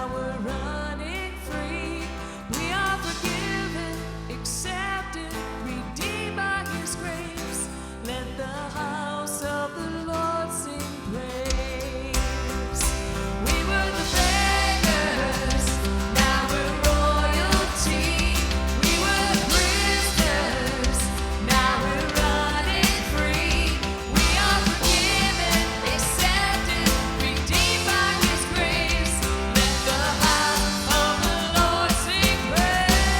now we're running free. We are forgiven, accepted, redeemed by His grace. Let the house of the Lord sing praise. We were the beggars, now we're royalty. We were the prisoners, now we're running free. We are forgiven, accepted, redeemed by His grace. Let the house of the Lord sing praise.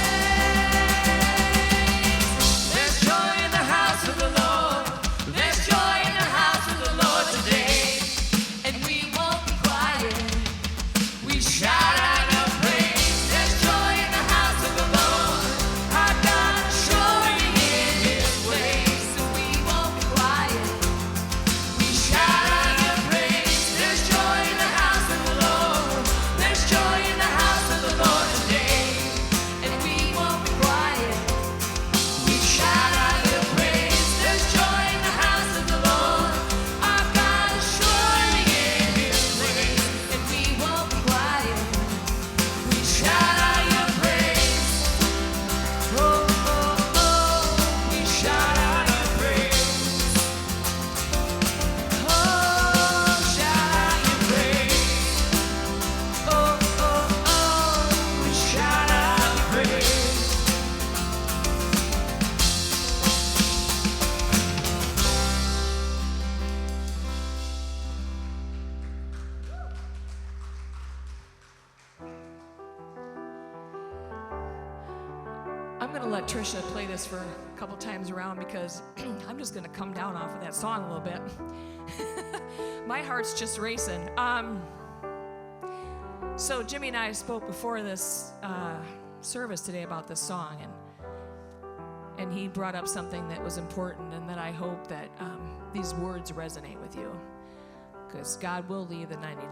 There's joy in the house of the Lord. There's joy in the house of the Lord today. And we won't be quiet. We shout out our praise. There's joy in the house of the Lord. Our God is showing in His ways. And we won't be quiet. We shout out our praise. There's joy in the house of the Lord. There's joy in the house of the Lord today. And we won't be quiet. We shout out your praise. There's joy in the house of the Lord. Our God is showing in His ways. And we won't be quiet. We shout out your praise. Oh, oh, oh. We shout out your praise. Oh, shout out your praise. Oh, oh, oh. We shout out your praise. I'm going to let Trisha play this for a couple times around because I'm just going to come down off of that song a little bit. My heart's just racing. So Jimmy and I spoke before this service today about this song, and he brought up something that was important and that I hope that these words resonate with you, because God will leave the 99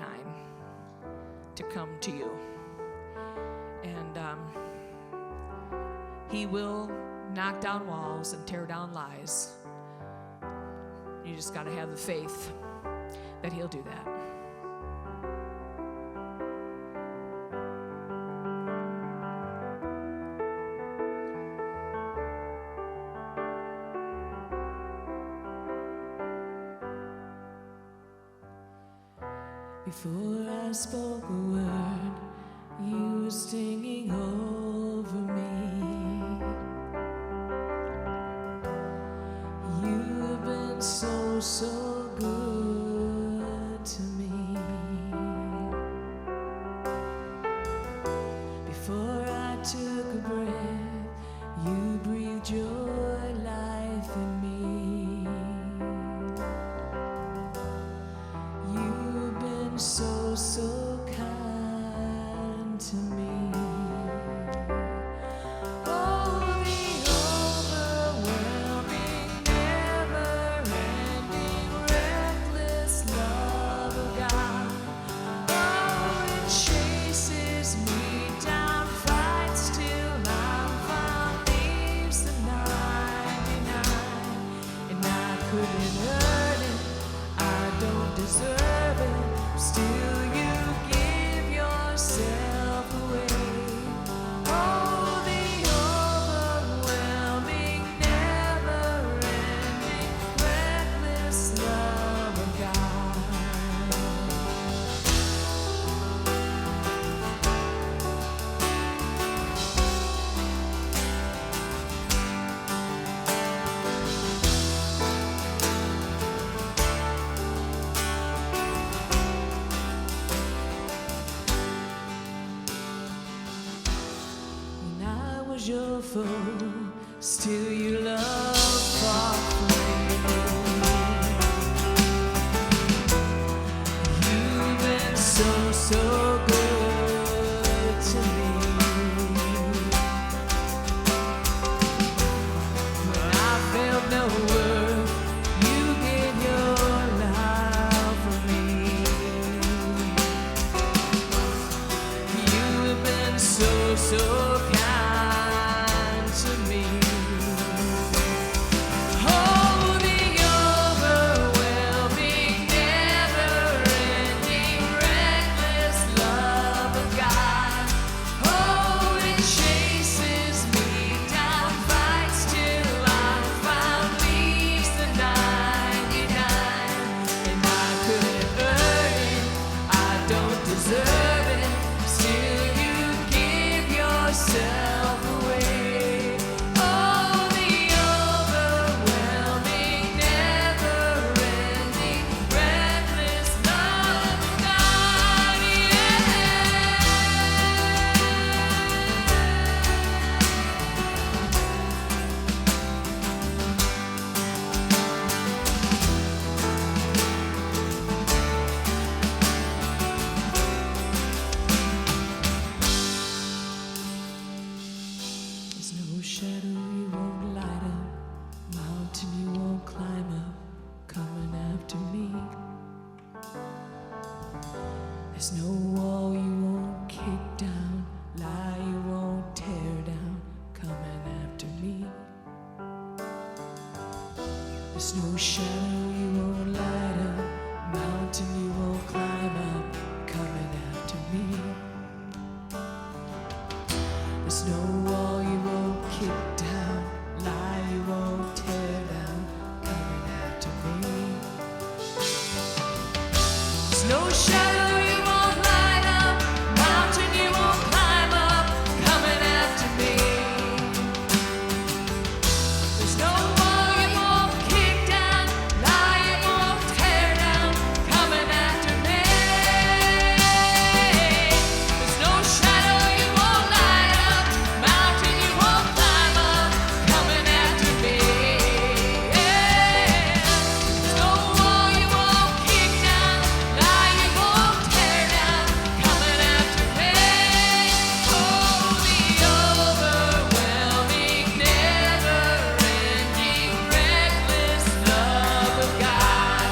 to come to you. And He will knock down walls and tear down lies. You just got to have the faith that He'll do that. Before I spoke a word, you were singing over me. You've been so, so good to me. Before I took a breath, you breathed your life in me. You've been so, so kind to me. Oh, the overwhelming, never-ending, reckless love of God. Oh, it chases me down, fights till I'm found, leaves the 99. And I couldn't earn it, I don't deserve it. Still you give yourself away. Oh, the overwhelming, never-ending, reckless love of God. When I was your foe, still your love fought for me. You've been so, so good to me. When I felt no worth, you gave your love for me. You have been so, so kind to me. Oh, the overwhelming, never-ending, reckless love of God. There's no shadow you won't light up, mountain you won't climb up, coming after me. There's no wall you won't kick down, lie you won't tear down, coming after me. There's no shadow you won't light up, mountain you won't climb up, coming after me. There's no wall you won't kick down, lie you won't tear down, coming after me. There's no shadow you won't light up, mountain you won't climb up, coming after me. There's no wall you won't kick down, lie you won't tear down, coming after me. Oh, the overwhelming, never-ending, reckless love of God.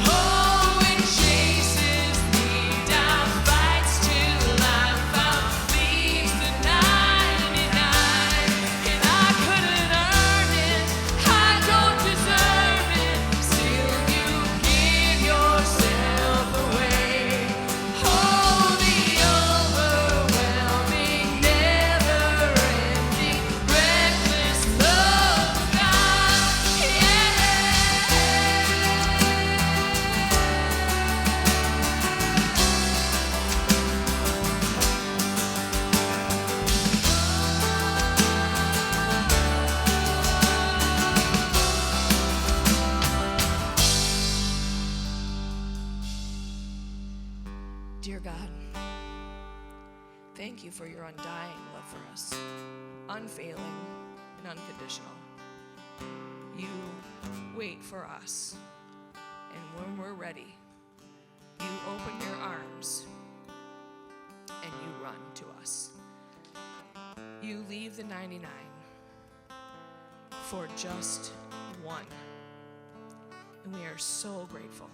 Oh, it chases me down, fights till I'm found, leaves the 99, and I couldn't earn it, I don't deserve it, still you give yourself away. Oh, the overwhelming, never-ending, reckless love of God. Dear God, thank you for your undying love for us, unfailing and unconditional. You wait for us, and when we're ready, you open your arms and you run to us. You leave the 99 for just one, and we are so grateful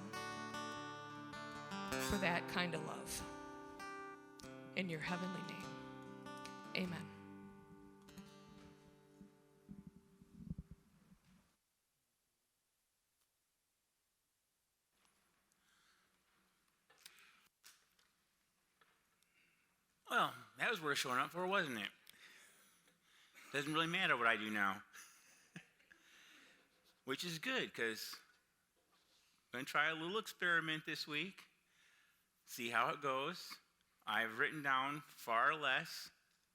for that kind of love. In your heavenly name, amen. Well, that was worth showing up for, wasn't it? Doesn't really matter what I do now. Which is good, because I'm going to try a little experiment this week, see how it goes. I've written down far less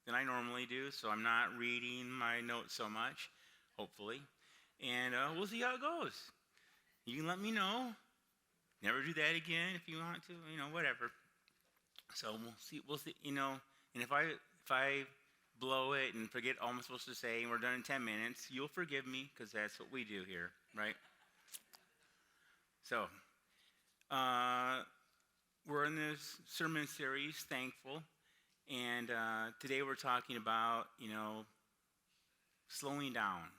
than I normally do, so I'm not reading my notes so much, hopefully. And we'll see how it goes. You can let me know. Never do that again if you want to, whatever. So we'll see, and if I blow it and forget all I'm supposed to say and we're done in 10 minutes, you'll forgive me, because that's what we do here, right? So, we're in this sermon series, Thankful, and today we're talking about, slowing down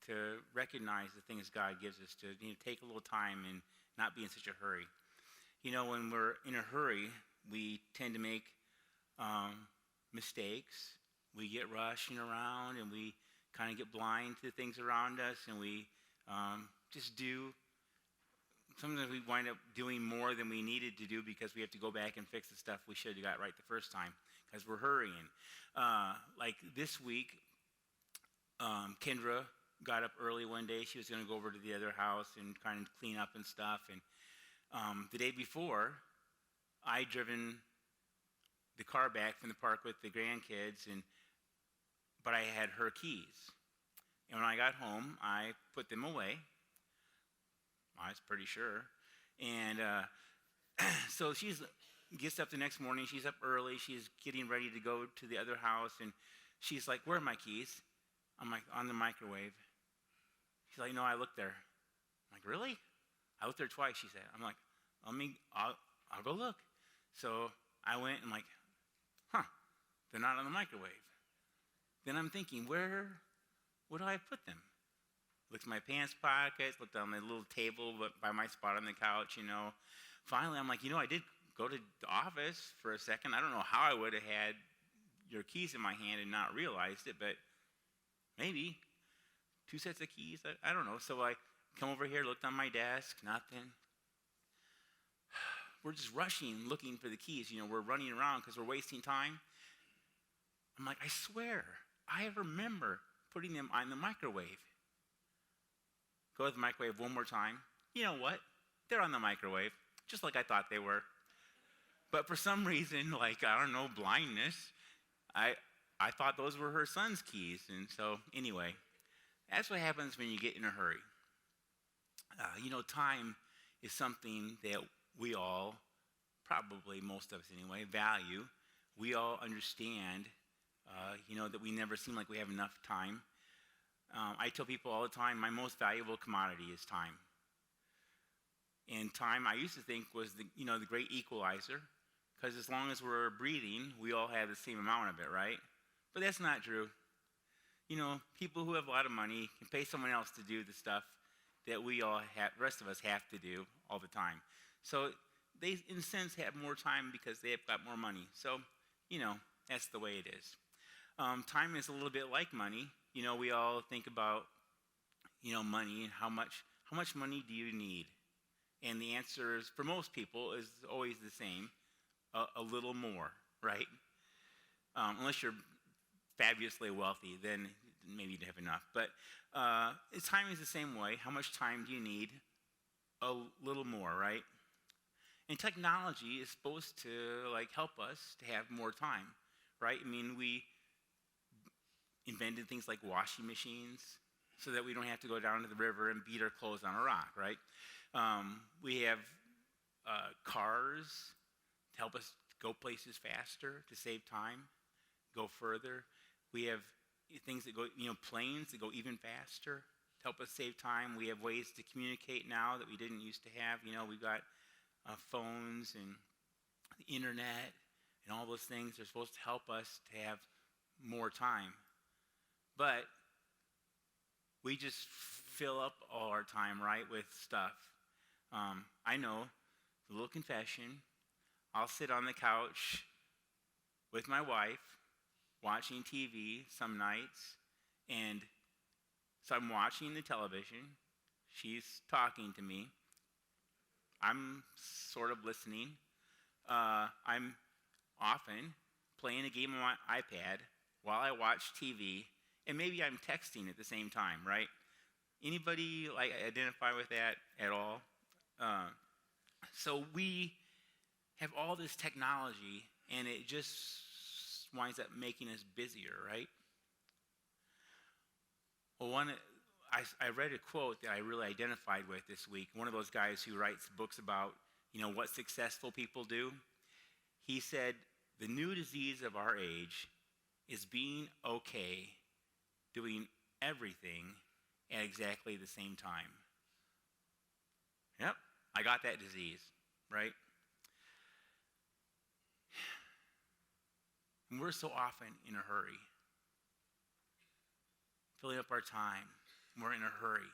to recognize the things God gives us, to take a little time and not be in such a hurry. When we're in a hurry, we tend to make mistakes. We get rushing around, and we kind of get blind to things around us, and we just do. Sometimes we wind up doing more than we needed to do because we have to go back and fix the stuff we should have got right the first time because we're hurrying. Like this week, Kendra got up early one day. She was going to go over to the other house and kind of clean up and stuff. And the day before, I'd driven the car back from the park with the grandkids, but I had her keys. And when I got home, I put them away. I was pretty sure. And so she gets up the next morning. She's up early. She's getting ready to go to the other house. And she's like, "Where are my keys?" I'm like, "On the microwave." She's like, "No, I looked there." I'm like, "Really?" "I looked there twice," she said. I'm like, I'll go look. So I went and they're not on the microwave. Then I'm thinking, where would I put them? Looked in my pants pockets, looked on my little table by my spot on the couch, Finally, I'm like, I did go to the office for a second. I don't know how I would have had your keys in my hand and not realized it, but maybe 2 sets of keys. I don't know. So I Come over here, looked on my desk, nothing. We're just rushing, looking for the keys. We're running around because we're wasting time. I'm like, I swear, I remember putting them on the microwave. Go to the microwave one more time. You know what? They're on the microwave, just like I thought they were. But for some reason, blindness, I thought those were her son's keys. And so, anyway, that's what happens when you get in a hurry. Time is something that we all, probably most of us anyway, value. We all understand, that we never seem like we have enough time. I tell people all the time, my most valuable commodity is time. And time, I used to think, was the great equalizer, because as long as we're breathing, we all have the same amount of it, right? But that's not true. People who have a lot of money can pay someone else to do the stuff that we all have, the rest of us have to do all the time. So they, in a sense, have more time because they have got more money. So, that's the way it is. Time is a little bit like money. We all think about, money and how much money do you need? And the answer is, for most people, is always the same, a little more, right? Unless you're fabulously wealthy, then maybe you have enough. But time is the same way. How much time do you need? A little more, right? And technology is supposed to help us to have more time, right? We invented things like washing machines so that we don't have to go down to the river and beat our clothes on a rock, right? We have cars to help us go places faster, to save time, go further. We have things that go, planes that go even faster to help us save time. We have ways to communicate now that we didn't used to have. We've got phones and the internet and all those things. They're supposed to help us to have more time. But we just fill up all our time, right, with stuff. I know, a little confession, I'll sit on the couch with my wife watching TV some nights, and so I'm watching the television. She's talking to me. I'm sort of listening. I'm often playing a game on my iPad while I watch TV, and maybe I'm texting at the same time, right? Anybody identify with that at all? So we have all this technology, and it just winds up making us busier, right? Well, I read a quote that I really identified with this week. One of those guys who writes books about, what successful people do. He said, the new disease of our age is being okay doing everything at exactly the same time. Yep, I got that disease, right? And we're so often in a hurry, filling up our time. We're in a hurry.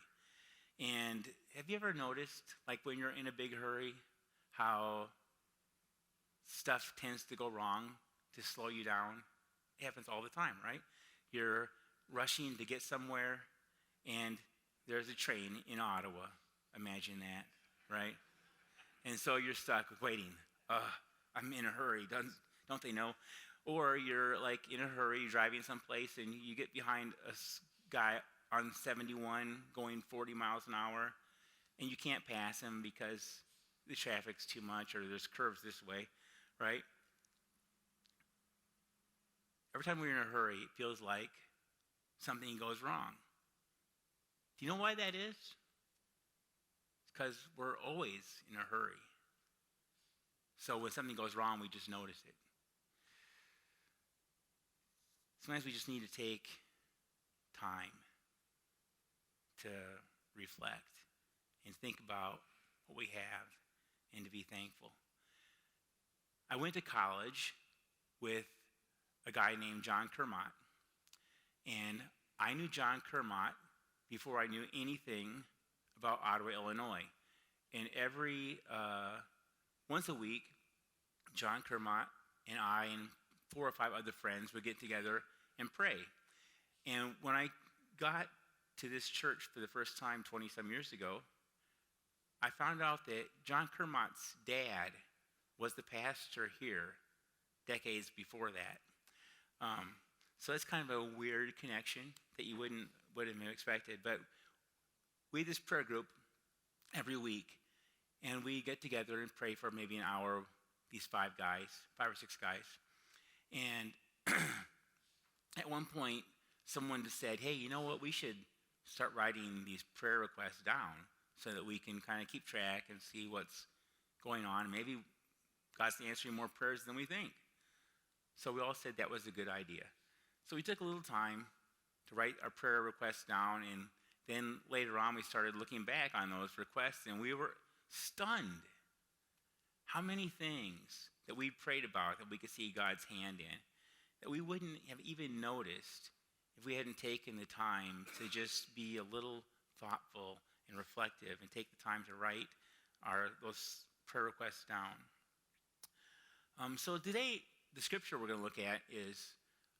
And have you ever noticed, when you're in a big hurry, how stuff tends to go wrong to slow you down? It happens all the time, right? You're rushing to get somewhere, and there's a train in Ottawa. Imagine that, right? And so you're stuck waiting. I'm in a hurry. Don't they know? Or you're in a hurry, driving someplace, and you get behind a guy on 71 going 40 miles an hour, and you can't pass him because the traffic's too much, or there's curves this way, right? Every time we're in a hurry, it feels like something goes wrong. Do you know why that is? It's because we're always in a hurry. So when something goes wrong, we just notice it. Sometimes we just need to take time to reflect and think about what we have and to be thankful. I went to college with a guy named John Kermott. And I knew John Kermott before I knew anything about Ottawa, Illinois. And once a week, John Kermott and I and 4 or 5 other friends would get together and pray. And when I got to this church for the first time 20-some years ago, I found out that John Kermott's dad was the pastor here decades before that. So that's kind of a weird connection that you wouldn't have expected. But we have this prayer group every week, and we get together and pray for maybe an hour, these 5 or 6 guys. And at one point, someone just said, hey, you know what, we should start writing these prayer requests down so that we can kind of keep track and see what's going on. Maybe God's answering more prayers than we think. So we all said that was a good idea. So we took a little time to write our prayer requests down, and then later on we started looking back on those requests, and we were stunned how many things that we prayed about that we could see God's hand in that we wouldn't have even noticed if we hadn't taken the time to just be a little thoughtful and reflective and take the time to write those prayer requests down. So today, the scripture we're going to look at is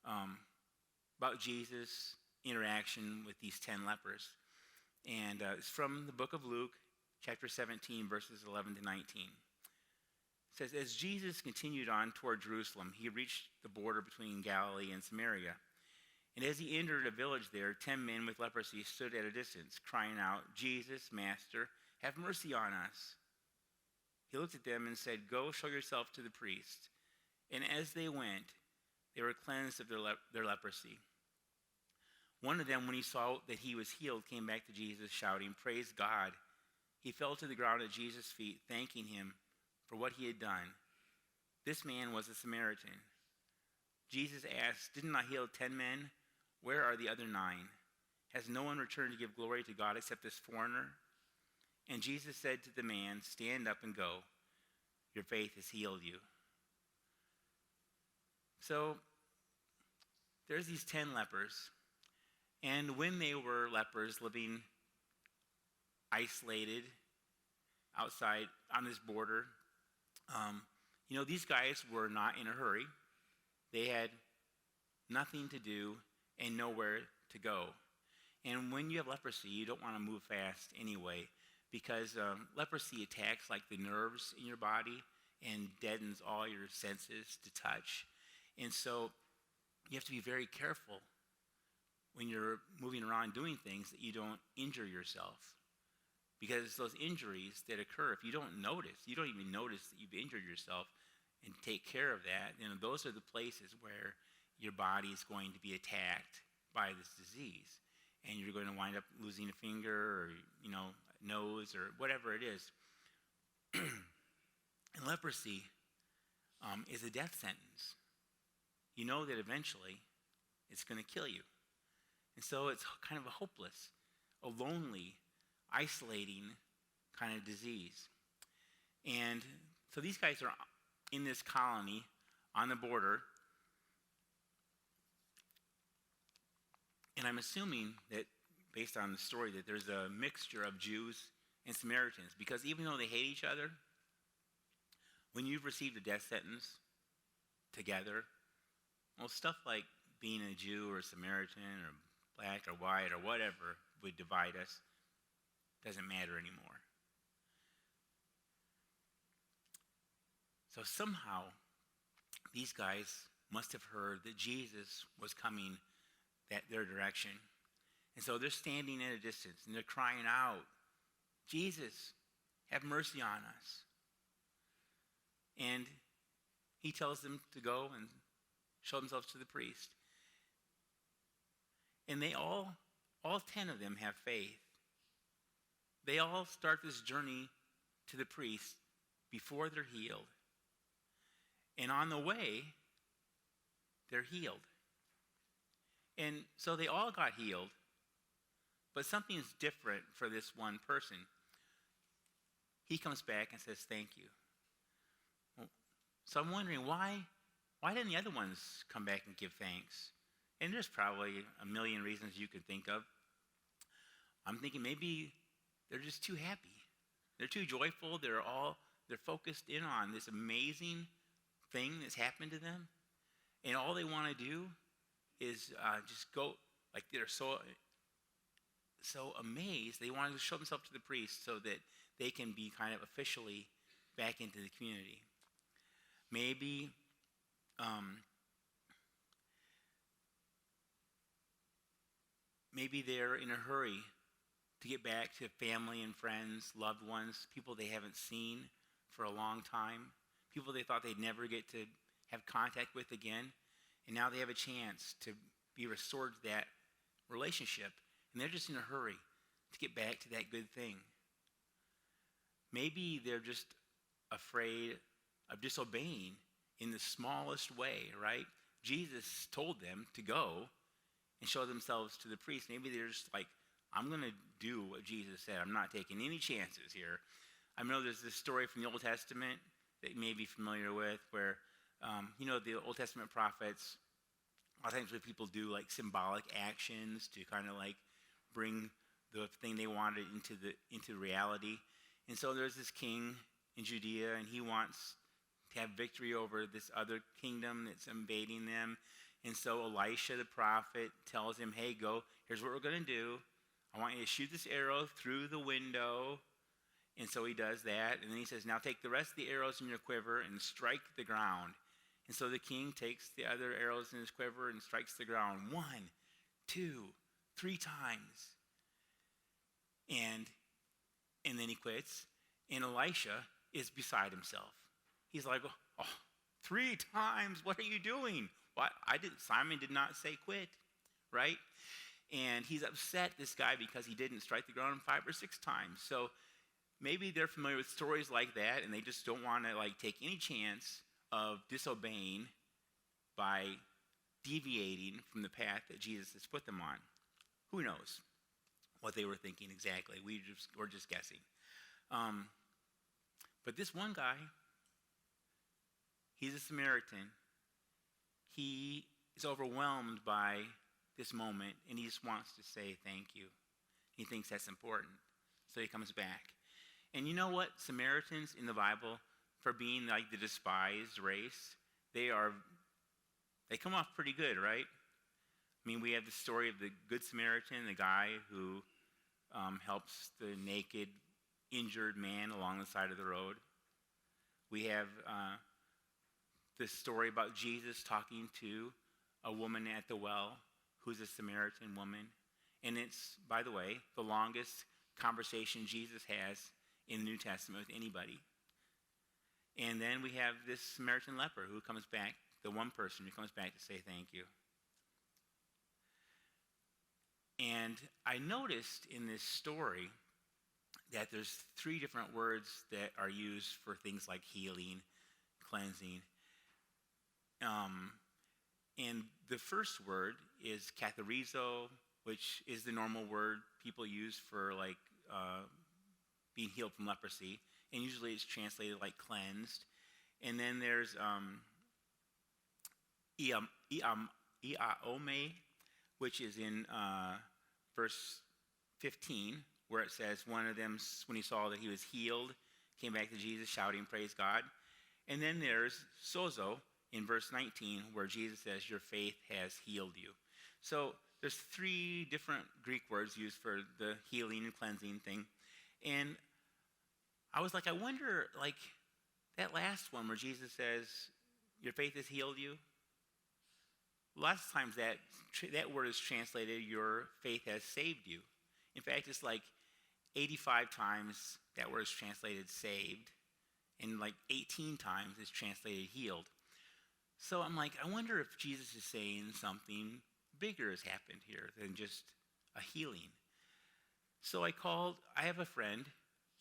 about Jesus' interaction with these 10 lepers. And it's from the book of Luke, chapter 17, verses 11 to 19. It says, as Jesus continued on toward Jerusalem, he reached the border between Galilee and Samaria. And as he entered a village there, 10 men with leprosy stood at a distance, crying out, Jesus, Master, have mercy on us. He looked at them and said, go show yourself to the priest. And as they went, they were cleansed of their leprosy. One of them, when he saw that he was healed, came back to Jesus, shouting, praise God. He fell to the ground at Jesus' feet, thanking him for what he had done. This man was a Samaritan. Jesus asked, didn't I heal 10 men? Where are the other 9? Has no one returned to give glory to God except this foreigner? And Jesus said to the man, stand up and go. Your faith has healed you. So there's these 10 lepers. And when they were lepers living isolated outside on this border, these guys were not in a hurry. They had nothing to do and nowhere to go. And when you have leprosy, you don't want to move fast anyway, because leprosy attacks like the nerves in your body and deadens all your senses to touch. And so you have to be very careful when you're moving around doing things that you don't injure yourself. Because those injuries that occur, if you don't even notice that you've injured yourself and take care of that, those are the places where your body is going to be attacked by this disease. And you're going to wind up losing a finger or, nose or whatever it is. And leprosy is a death sentence. You know that eventually it's going to kill you. And so it's kind of a hopeless, a lonely, isolating kind of disease. And so these guys are in this colony on the border. And I'm assuming that, based on the story, that there's a mixture of Jews and Samaritans. Because even though they hate each other, when you've received a death sentence together, well, stuff like being a Jew or a Samaritan or black or white or whatever would divide us doesn't matter anymore. So somehow, these guys must have heard that Jesus was coming their direction. And so they're standing at a distance and they're crying out, Jesus, have mercy on us. And he tells them to go and show themselves to the priest. And they all 10 of them have faith. They all start this journey to the priest before they're healed. And on the way, they're healed. And so they all got healed, but something's different for this one person. He comes back and says, thank you. So I'm wondering, why didn't the other ones come back and give thanks? And there's probably a million reasons you could think of. I'm thinking maybe they're just too happy. They're too joyful. They're focused in on this amazing thing that's happened to them. And all they want to do is just go, like they're so so amazed. They wanted to show themselves to the priest so that they can be kind of officially back into the community. Maybe maybe they're in a hurry to get back to family and friends, loved ones, people they haven't seen for a long time, people they thought they'd never get to have contact with again, and now they have a chance to be restored to that relationship, and they're just in a hurry to get back to that good thing. Maybe they're just afraid of disobeying in the smallest way, right? Jesus told them to go and show themselves to the priest. Maybe they're just like, I'm going to do what Jesus said. I'm not taking any chances here. I know there's this story from the Old Testament that you may be familiar with where, the Old Testament prophets, a lot of times what people do like symbolic actions to kind of like bring the thing they wanted into reality. And so there's this king in Judea, and he wants to have victory over this other kingdom that's invading them. And so Elisha the prophet tells him, hey, go, here's what we're going to do. I want you to shoot this arrow through the window. And so he does that. And then he says, now take the rest of the arrows in your quiver and strike the ground. And so the king takes the other arrows in his quiver and strikes the ground 1, 2, 3 times. And then he quits. And Elisha is beside himself. He's like, oh, 3 times? What are you doing? Well, Simon did not say quit, right? And he's upset, this guy, because he didn't strike the ground 5 or 6 times. So maybe they're familiar with stories like that, and they just don't want to like take any chance of disobeying by deviating from the path that Jesus has put them on. Who knows what they were thinking exactly? We're just guessing. But this one guy, he's a Samaritan. He is overwhelmed by this moment, and he just wants to say thank you. He thinks that's important, so he comes back. And you know what? Samaritans in the Bible, for being like the despised race, they come off pretty good, right? I mean, we have the story of the Good Samaritan, the guy who helps the naked, injured man along the side of the road. We have this story about Jesus talking to a woman at the well who's a Samaritan woman. And it's, by the way, the longest conversation Jesus has in the New Testament with anybody. And then we have this Samaritan leper who comes back, the one person who comes back to say thank you. And I noticed in this story that there's 3 different words that are used for things like healing, cleansing. And the first word is katharizo, which is the normal word people use for like being healed from leprosy. And usually it's translated like cleansed. And then there's iaome, which is in verse 15, where it says one of them, when he saw that he was healed, came back to Jesus shouting, praise God. And then there's sozo in verse 19, where Jesus says, your faith has healed you. So there's 3 different Greek words used for the healing and cleansing thing. And I was like, I wonder, like, that last one where Jesus says, your faith has healed you. Lots of times that word is translated, your faith has saved you. In fact, it's like 85 times that word is translated saved, and like 18 times it's translated healed. So I'm like, I wonder if Jesus is saying something bigger has happened here than just a healing. So I have a friend.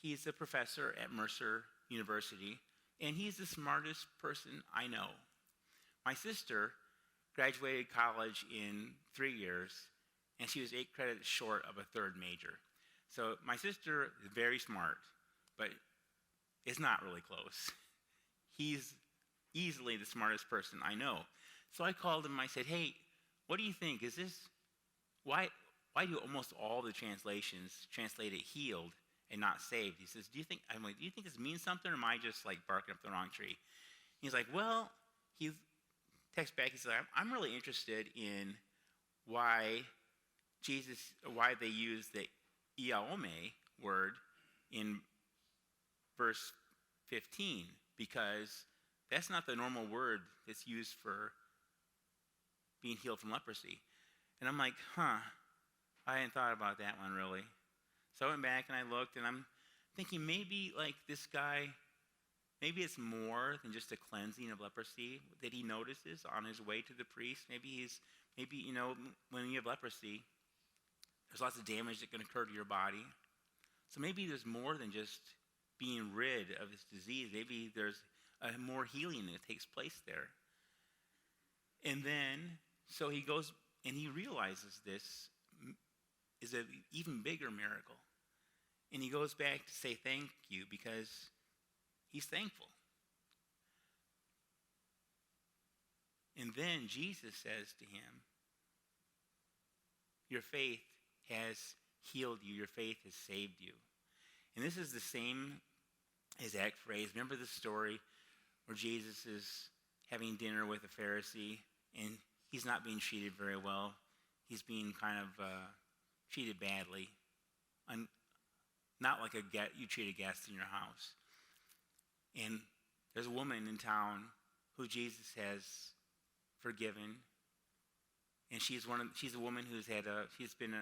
He's a professor at Mercer University, and he's the smartest person I know. My sister graduated college in 3 years, and she was 8 credits short of a 3rd major. So my sister is very smart, but it's not really close. He's easily the smartest person I know. So I called him, I said, hey, what do you think? Why do almost all the translations translate it healed and not saved? He says, do you think this means something, or am I just like barking up the wrong tree? He's like, well, he texts back, he says, I'm really interested in why why they use the iaome word in verse 15, because that's not the normal word that's used for being healed from leprosy. And I'm like, I hadn't thought about that one really. So I went back and I looked, and I'm thinking maybe like this guy, maybe it's more than just a cleansing of leprosy that he notices on his way to the priest. Maybe when you have leprosy, there's lots of damage that can occur to your body. So maybe there's more than just being rid of this disease. Maybe there's a more healing that takes place there. And then, so he goes and he realizes this is an even bigger miracle. And he goes back to say thank you because he's thankful. And then Jesus says to him, your faith has healed you. Your faith has saved you. And this is the same exact phrase. Remember the story where Jesus is having dinner with a Pharisee, and he's not being treated very well. He's being kind of treated badly. Not like you treat a guest in your house. And there's a woman in town who Jesus has forgiven. And she's a woman she's been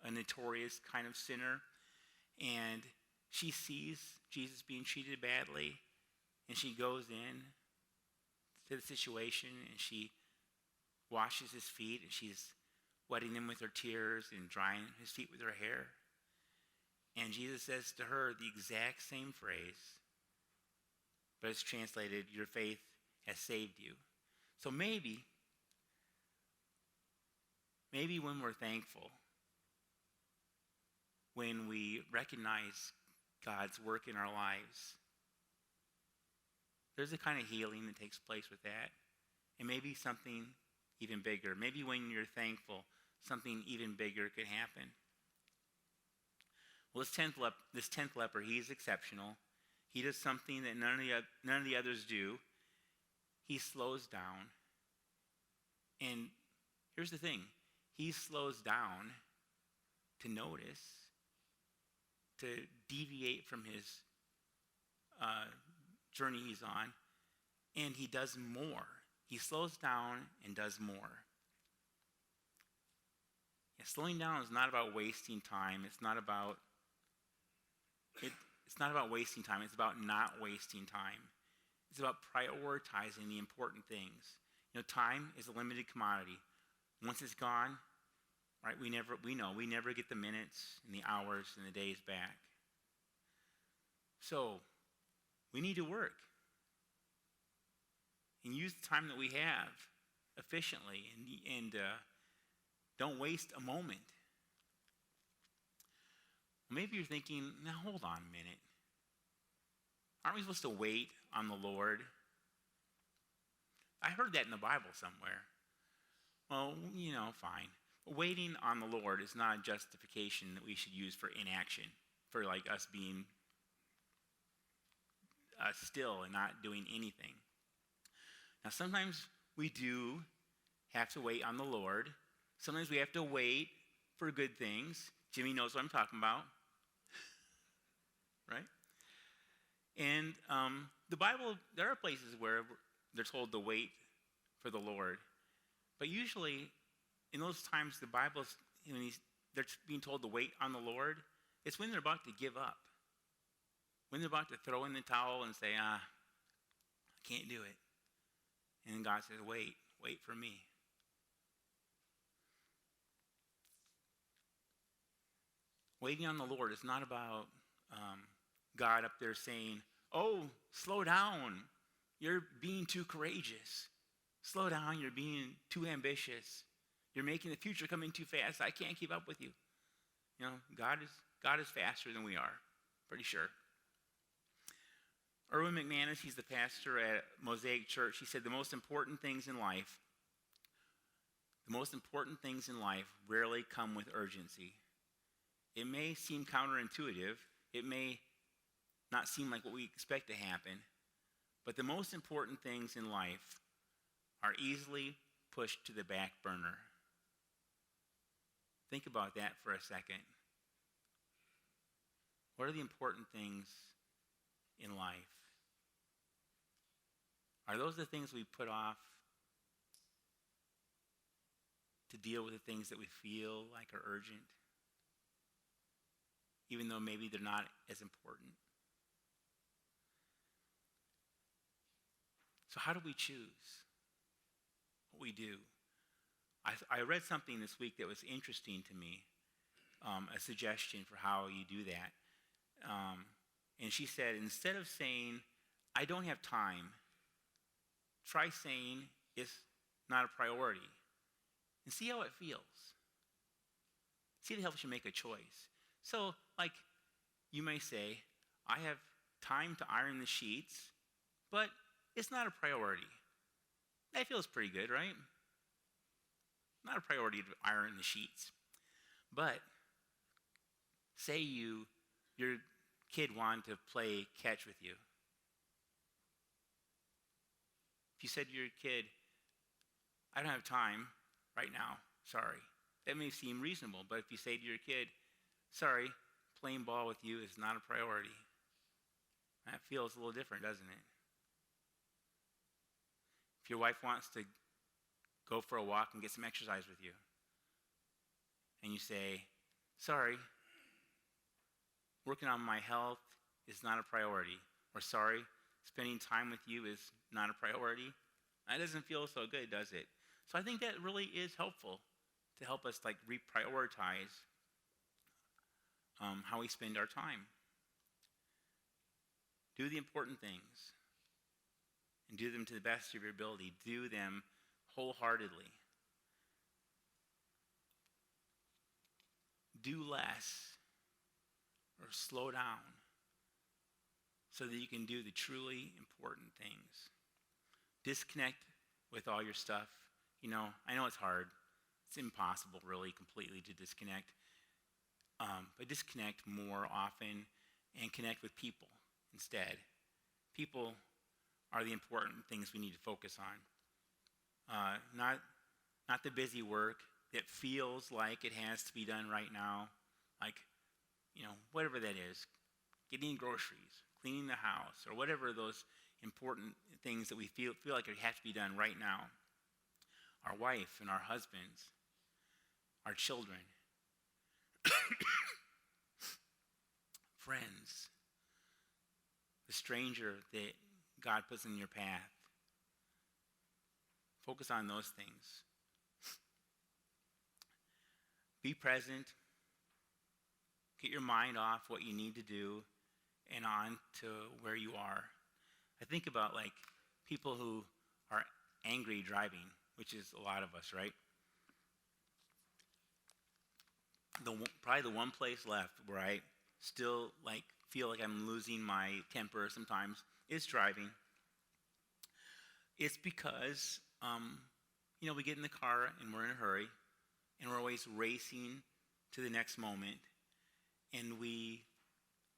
a notorious kind of sinner. And she sees Jesus being treated badly. And she goes in to the situation and she washes his feet, and she's wetting them with her tears and drying his feet with her hair. And Jesus says to her the exact same phrase, but it's translated, your faith has saved you. So maybe when we're thankful, when we recognize God's work in our lives, there's a kind of healing that takes place with that. And maybe something even bigger. Maybe when you're thankful, something even bigger could happen. Well, this 10th leper, he's exceptional. He does something that none of the others do. He slows down. And here's the thing. He slows down to notice, to deviate from his journey he's on, and he does more. He slows down and does more. Yeah, slowing down is not about wasting time. It's not about wasting time. It's about not wasting time. It's about prioritizing the important things. Time is a limited commodity. Once it's gone, right? We never get the minutes and the hours and the days back. So we need to work and use the time that we have efficiently, and don't waste a moment. Maybe you're thinking, now hold on a minute. Aren't we supposed to wait on the Lord? I heard that in the Bible somewhere. Well, fine. Waiting on the Lord is not a justification that we should use for inaction, for like us being still and not doing anything. Now, sometimes we do have to wait on the Lord. Sometimes we have to wait for good things. Jimmy knows what I'm talking about. Right? And the Bible, there are places where they're told to wait for the Lord. But usually, in those times, the Bible's, they're being told to wait on the Lord, it's when they're about to give up. When they're about to throw in the towel and say, I can't do it. And then God says, wait for me. Waiting on the Lord is not about God up there saying, oh, slow down. You're being too courageous. Slow down. You're being too ambitious. You're making the future come in too fast. I can't keep up with you. God is faster than we are. Pretty sure. Erwin McManus, he's the pastor at Mosaic Church. He said the most important things in life rarely come with urgency. It may seem counterintuitive. It may not seem like what we expect to happen. But the most important things in life are easily pushed to the back burner. Think about that for a second. What are the important things in life? Are those the things we put off to deal with the things that we feel like are urgent, even though maybe they're not as important? So how do we choose what we do? I read something this week that was interesting to me, a suggestion for how you do that. And she said, instead of saying, I don't have time, try saying it's not a priority and see how it feels. See if it helps you make a choice. So, like, you may say, I have time to iron the sheets, but it's not a priority. That feels pretty good, right? Not a priority to iron the sheets. But say your kid wanted to play catch with you. If you said to your kid, I don't have time right now, sorry. That may seem reasonable, but if you say to your kid, sorry, playing ball with you is not a priority, that feels a little different, doesn't it? If your wife wants to go for a walk and get some exercise with you, and you say, sorry, working on my health is not a priority, or sorry, spending time with you is not a priority, that doesn't feel so good, does it? So I think that really is helpful to help us like reprioritize how we spend our time. Do the important things and do them to the best of your ability. Do them wholeheartedly. Do less or slow down so that you can do the truly important things. Disconnect with all your stuff. You know, I know it's hard. It's impossible, really, completely to disconnect. But disconnect more often and connect with people instead. People are the important things we need to focus on. Not the busy work that feels like it has to be done right now. Like, you know, whatever that is. Getting groceries, cleaning the house, or whatever those important things that we feel like it has to be done right now. Our wife and our husbands, our children, friends, the stranger that God puts in your path. Focus on those things. Be present. Get your mind off what you need to do and on to where you are. I think about like people who are angry driving, which is a lot of us, right? Probably the one place left where I still like feel like I'm losing my temper sometimes is driving. It's because, we get in the car and we're in a hurry and we're always racing to the next moment and we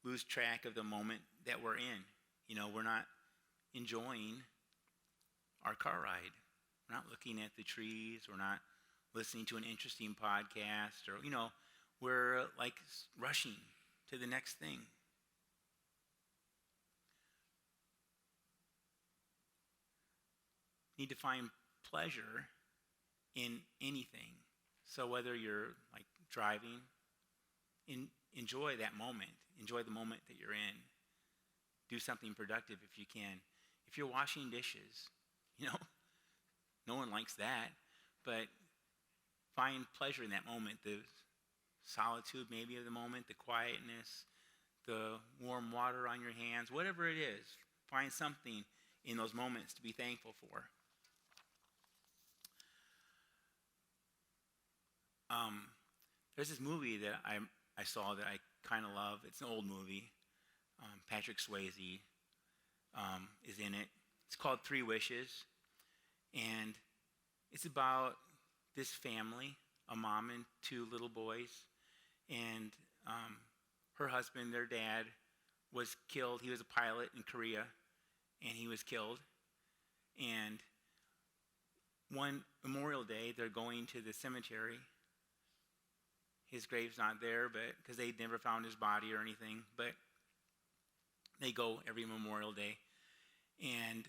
lose track of the moment that we're in. You know, we're not enjoying our car ride. We're not looking at the trees. We're not listening to an interesting podcast or, we're like rushing to the next thing. Need to find pleasure in anything. So whether you're like driving, enjoy that moment. Enjoy the moment that you're in. Do something productive if you can. If you're washing dishes, no one likes that, but find pleasure in that moment. The solitude maybe of the moment, the quietness, the warm water on your hands, whatever it is, find something in those moments to be thankful for. There's this movie that I saw that I kind of love. It's an old movie. Patrick Swayze is in it. It's called 3 Wishes. And it's about this family, a mom and 2 little boys. And her husband, their dad, was killed. He was a pilot in Korea, and he was killed. And one Memorial Day, they're going to the cemetery his grave's not there, but because they never found his body or anything. But they go every Memorial Day, and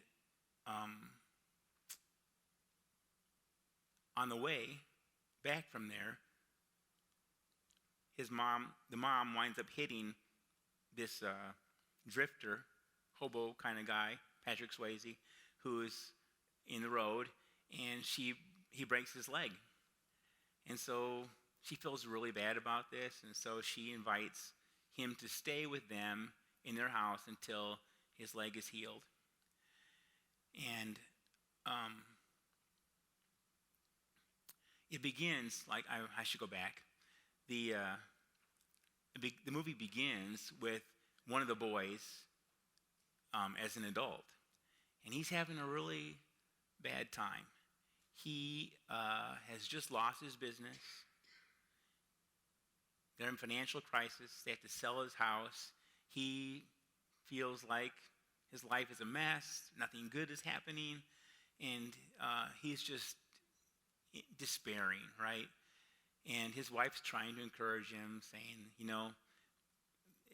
on the way back from there, the mom winds up hitting this drifter, hobo kind of guy, Patrick Swayze, who's in the road, and he breaks his leg. And so she feels really bad about this, and so she invites him to stay with them in their house until his leg is healed. And it begins, like, I should go back. The movie begins with one of the boys as an adult, and he's having a really bad time. He has just lost his business. They're in financial crisis. They have to sell his house. He feels like his life is a mess. Nothing good is happening. And he's just despairing, right? And his wife's trying to encourage him, saying,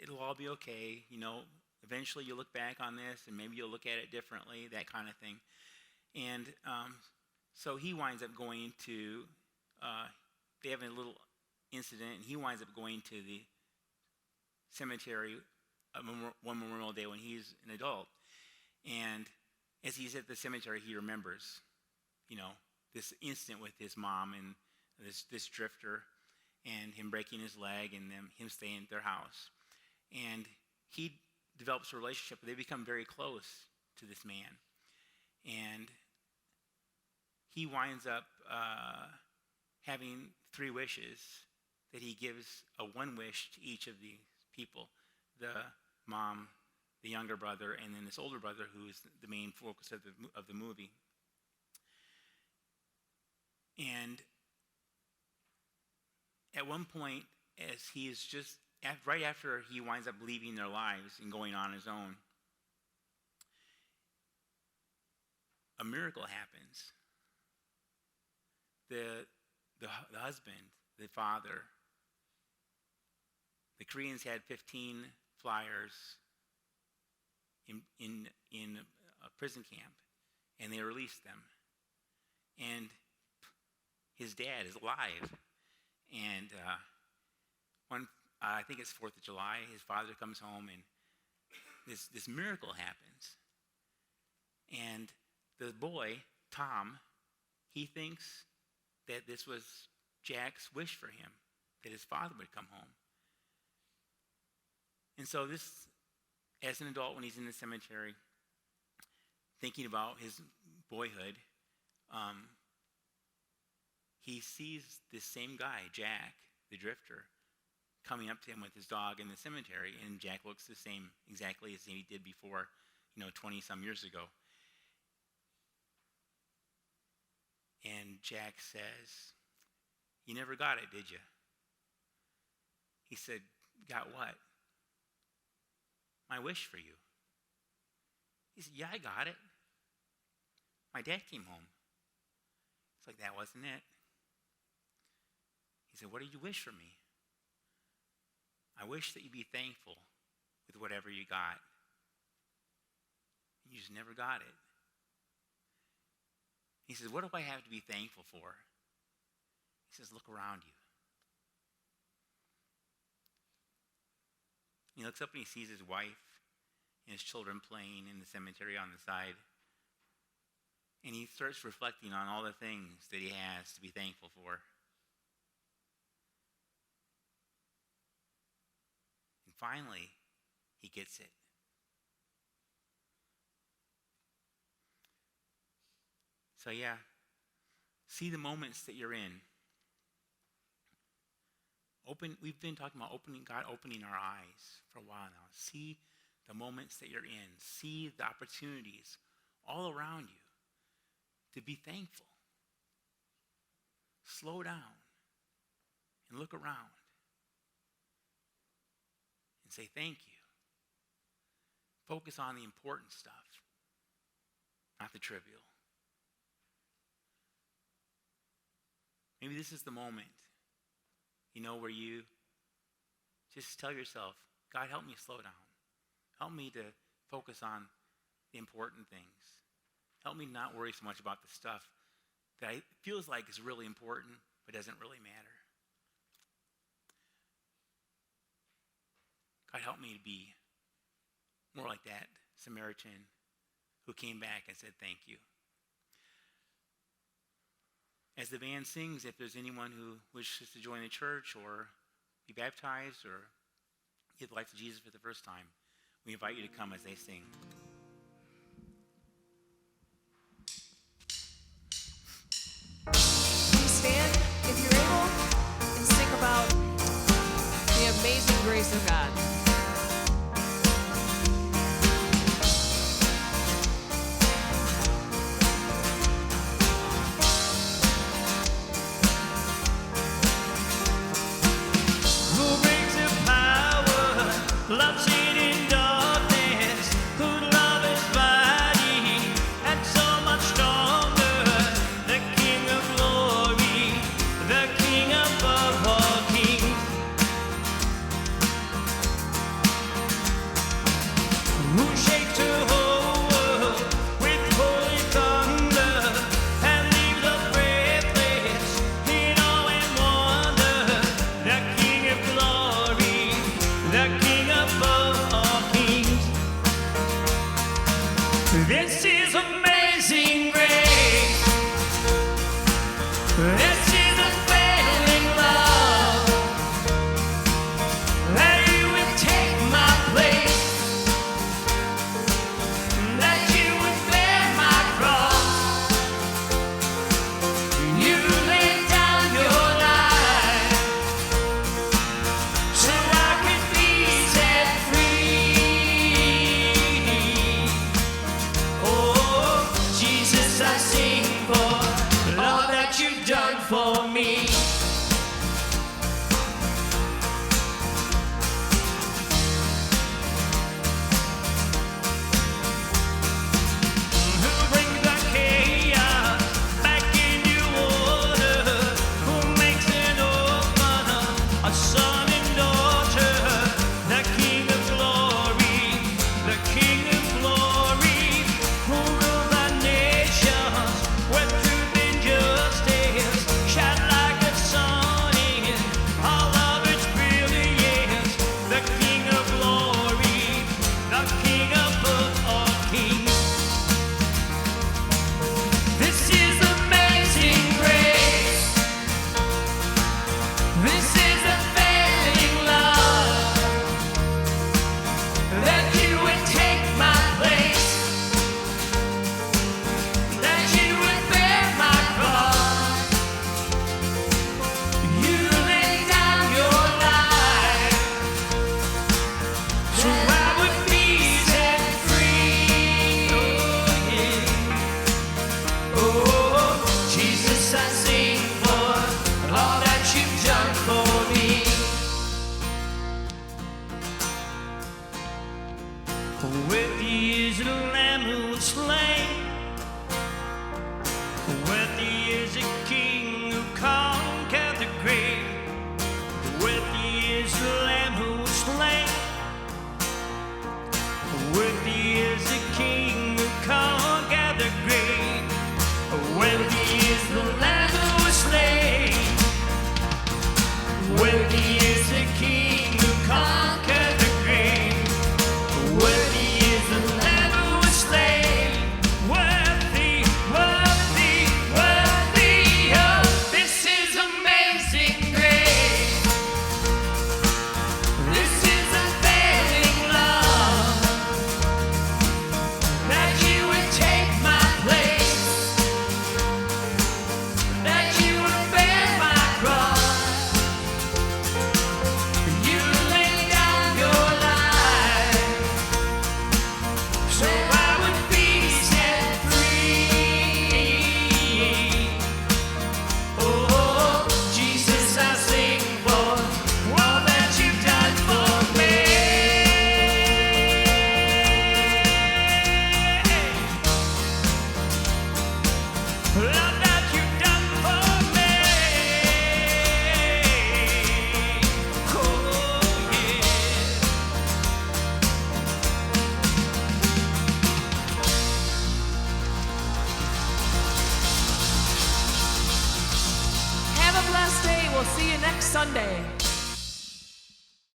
it'll all be okay. Eventually you'll look back on this and maybe you'll look at it differently, that kind of thing. And so he winds up going to, they have a little incident, and he winds up going to the cemetery one Memorial Day when he's an adult. And as he's at the cemetery, he remembers, this incident with his mom and this drifter and him breaking his leg and him staying at their house. And he develops a relationship. They become very close to this man. And he winds up having 3 wishes that he gives a one wish to each of these people, the mom, the younger brother, and then this older brother who is the main focus of the movie. And at one point, as he is just, right after he winds up leaving their lives and going on his own, a miracle happens. The husband, the father, the Koreans had 15 flyers in a prison camp, and they released them. And his dad is alive. And I think it's 4th of July, his father comes home, and this miracle happens. And the boy, Tom, he thinks that this was Jack's wish for him, that his father would come home. And so this, as an adult, when he's in the cemetery, thinking about his boyhood, he sees this same guy, Jack, the drifter, coming up to him with his dog in the cemetery, and Jack looks the same exactly as he did before, 20-some years ago. And Jack says, "You never got it, did you?" He said, "Got what?" "My wish for you." He said, "Yeah, I got it. My dad came home." It's like, that wasn't it. He said, "What did you wish for me?" "I wish that you be thankful with whatever you got. You just never got it." He says, "What do I have to be thankful for?" He says, "Look around you." He looks up and he sees his wife and his children playing in the cemetery on the side. And he starts reflecting on all the things that he has to be thankful for. And finally, he gets it. So yeah, see the moments that you're in. We've been talking about God opening our eyes for a while now. See the moments that you're in. See the opportunities all around you to be thankful. Slow down and look around and say thank you. Focus on the important stuff, not the trivial. Maybe this is the moment, where you just tell yourself, God, help me slow down. Help me to focus on the important things. Help me not worry so much about the stuff that feels like is really important but doesn't really matter. God, help me to be more like that Samaritan who came back and said thank you. As the band sings, if there's anyone who wishes to join the church or be baptized or give life to Jesus for the first time, we invite you to come as they sing. Please stand if you're able and sing about the amazing grace of God. Who brings the power, loves it in darkness, whose love is mighty and so much stronger, the King of glory, the King above all kings. Who shakes the whole world with holy thunder and leaves us breathless in awe and wonder, the King of glory, the King above all kings. This is amazing grace. This is a failing love, that you would take my place, that you would bear my cross. You laid down your life so I could be set free. Oh, Jesus, I sing for all that you've done for me. Who brings the chaos back into order? Who makes an orphan a son and daughter? The King of glory, the King of glory, who rules the nations with truth and justice, shine like a Sunday.